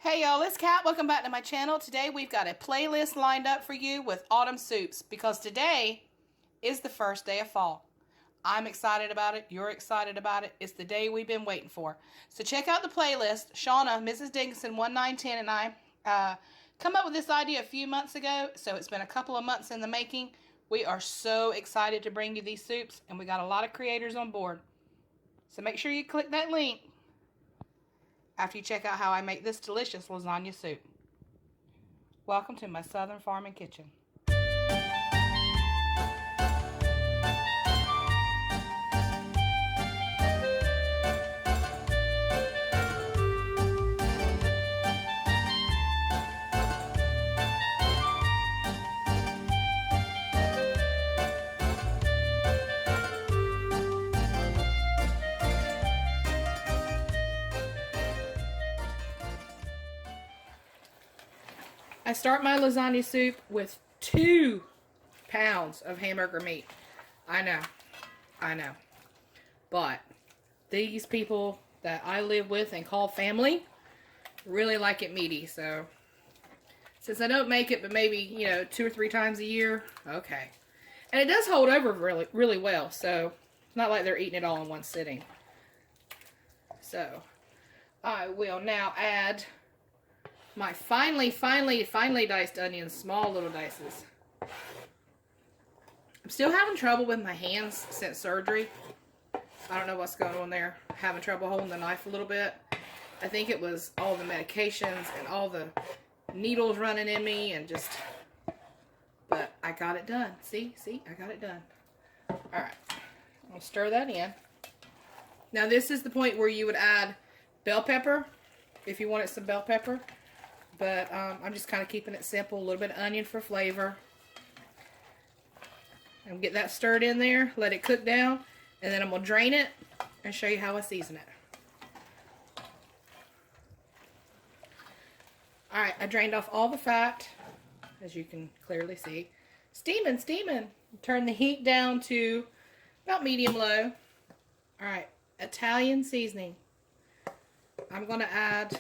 Hey y'all, it's Kat. Welcome back to my channel. Today we've got a playlist lined up for you with autumn soups because today is the first day of fall. I'm excited about it. You're excited about it. It's the day we've been waiting for. So check out the playlist. Shauna, Mrs. Dickinson 1910 and I come up with this idea a few months ago, so it's been a couple of months in the making. We are so excited to bring you these soups, and we got a lot of creators on board. So make sure you click that link after you check out how I make this delicious lasagna soup. Welcome to my southern farming kitchen. I start my lasagna soup with 2 pounds of hamburger meat. I know. But these people that I live with and call family really like it meaty. So since I don't make it but maybe, 2 or 3 times a year, okay. And it does hold over really, really well. So it's not like they're eating it all in one sitting. So I will now add my finely diced onions, small little dices. I'm still having trouble with my hands since surgery. I don't know what's going on there. Having trouble holding the knife a little bit. I think it was all the medications and all the needles running in me and just, but I got it done. See, I got it done. Alright, I'll stir that in. Now this is the point where you would add bell pepper, if you wanted some bell pepper. But I'm just kind of keeping it simple. A little bit of onion for flavor. And get that stirred in there. Let it cook down. And then I'm going to drain it and show you how I season it. Alright, I drained off all the fat. As you can clearly see. Steaming. Turn the heat down to about medium-low. Alright, Italian seasoning. I'm going to add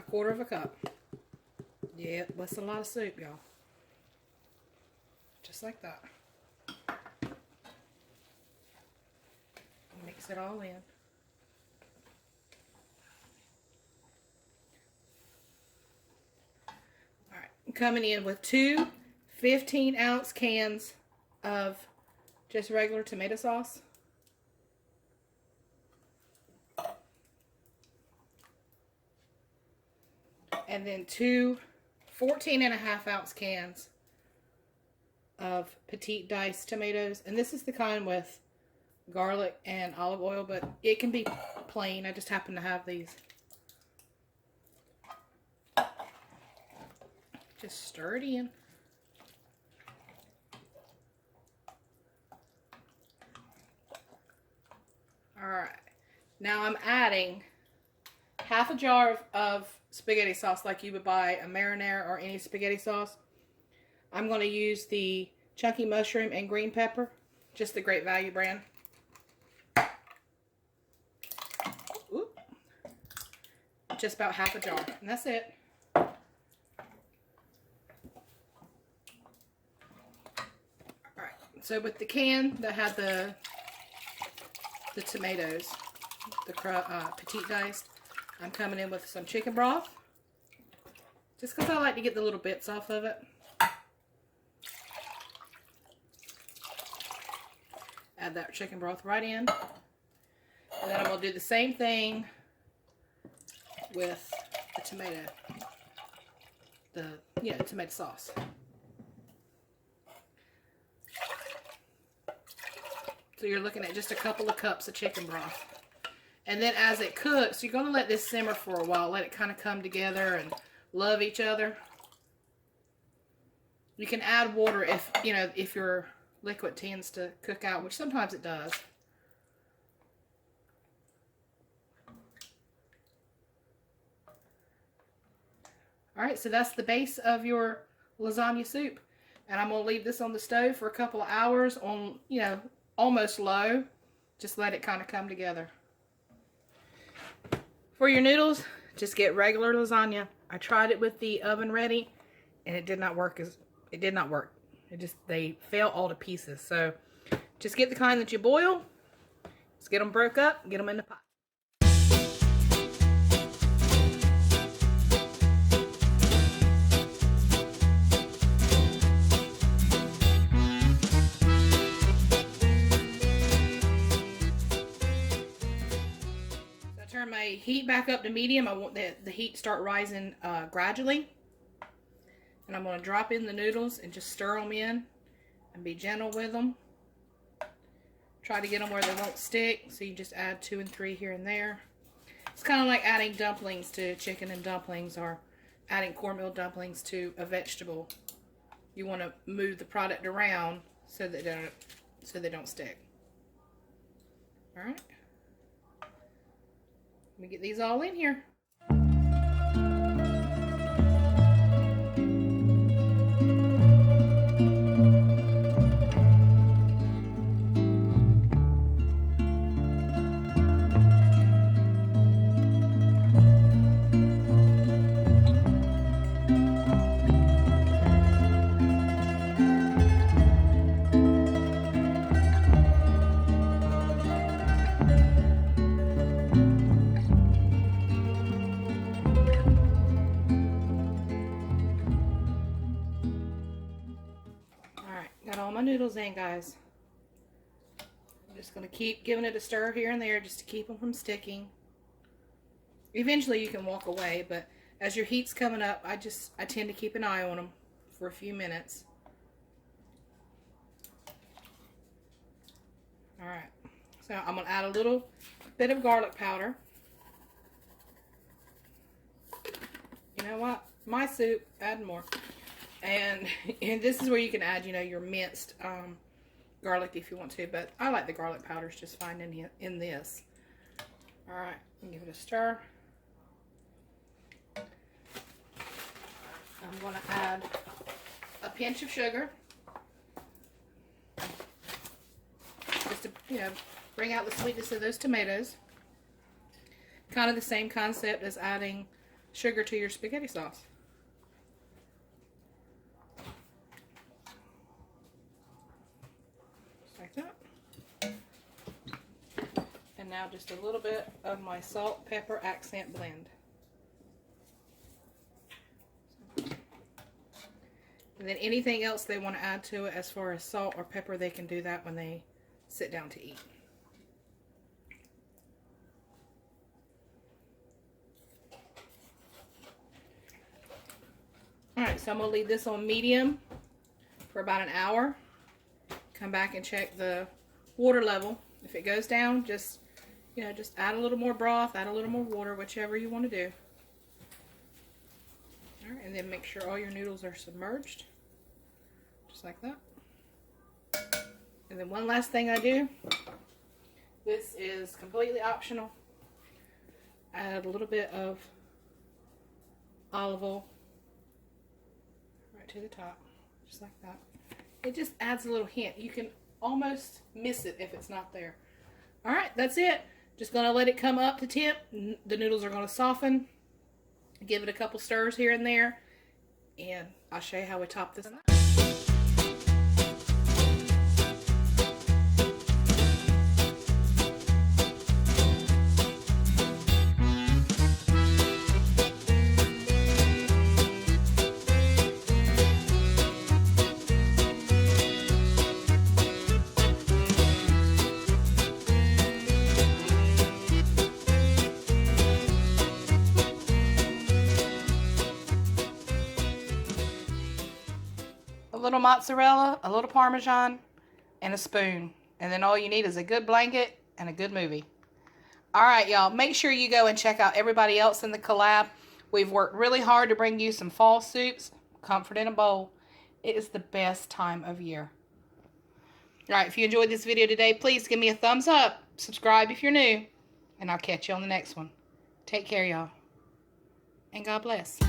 1/4 cup. Yeah, that's a lot of soup, y'all. Just like that. Mix it all in. Alright, I'm coming in with 2 15-ounce cans of just regular tomato sauce. And then 2 14.5-ounce cans of petite diced tomatoes. And this is the kind with garlic and olive oil, but it can be plain. I just happen to have these. Just stir it in. Alright. Now I'm adding 1/2 jar of spaghetti sauce like you would buy a marinara or any spaghetti sauce. I'm going to use the chunky mushroom and green pepper, just the Great Value brand. Ooh. Just about 1/2 jar, and that's it. Alright, so with the can that had the tomatoes, the petite diced, I'm coming in with some chicken broth. Just because I like to get the little bits off of it. Add that chicken broth right in. And then I'm going to do the same thing with the tomato. The tomato sauce. So you're looking at just a couple of cups of chicken broth. And then as it cooks, you're going to let this simmer for a while. Let it kind of come together and love each other. You can add water if your liquid tends to cook out, which sometimes it does. Alright, so that's the base of your lasagna soup. And I'm going to leave this on the stove for a couple of hours on, almost low. Just let it kind of come together. For your noodles, just get regular lasagna. I tried it with the oven ready, and it did not work. It did not work. They fell all to pieces. So just get the kind that you boil. Just get them broke up, get them in the pot. Turn my heat back up to medium. I want the heat to start rising gradually. And I'm going to drop in the noodles and just stir them in and be gentle with them. Try to get them where they won't stick. So you just add 2 and 3 here and there. It's kind of like adding dumplings to chicken and dumplings, or adding cornmeal dumplings to a vegetable. You want to move the product around so that they don't stick. All right. Let me get these all in here. Got all my noodles in, guys. I'm just going to keep giving it a stir here and there just to keep them from sticking. Eventually you can walk away, but as your heat's coming up, I tend to keep an eye on them for a few minutes. Alright, so I'm going to add a little bit of garlic powder. You know what? My soup, add more. And this is where you can add, you know, your minced garlic if you want to, but I like the garlic powders just fine in this. All right, give it a stir. I'm going to add a pinch of sugar, just to, you know, bring out the sweetness of those tomatoes. Kind of the same concept as adding sugar to your spaghetti sauce. Like that. And now just a little bit of my salt, pepper accent blend. And then anything else they want to add to it as far as salt or pepper, they can do that when they sit down to eat. Alright, so I'm going to leave this on medium for about an hour. Come back and check the water level. If it goes down, just, you know, just add a little more broth, add a little more water, whichever you want to do. Alright, and then make sure all your noodles are submerged. Just like that. And then one last thing I do. This is completely optional. Add a little bit of olive oil right to the top. Just like that. It just adds a little hint. You can almost miss it if it's not there. Alright, that's it. Just going to let it come up to temp. The noodles are going to soften. Give it a couple stirs here and there. And I'll show you how we top this. A little mozzarella, a little Parmesan, and a spoon. And then all you need is a good blanket and a good movie. Alright, y'all. Make sure you go and check out everybody else in the collab. We've worked really hard to bring you some fall soups. Comfort in a bowl. It is the best time of year. Alright, if you enjoyed this video today, please give me a thumbs up. Subscribe if you're new. And I'll catch you on the next one. Take care, y'all. And God bless.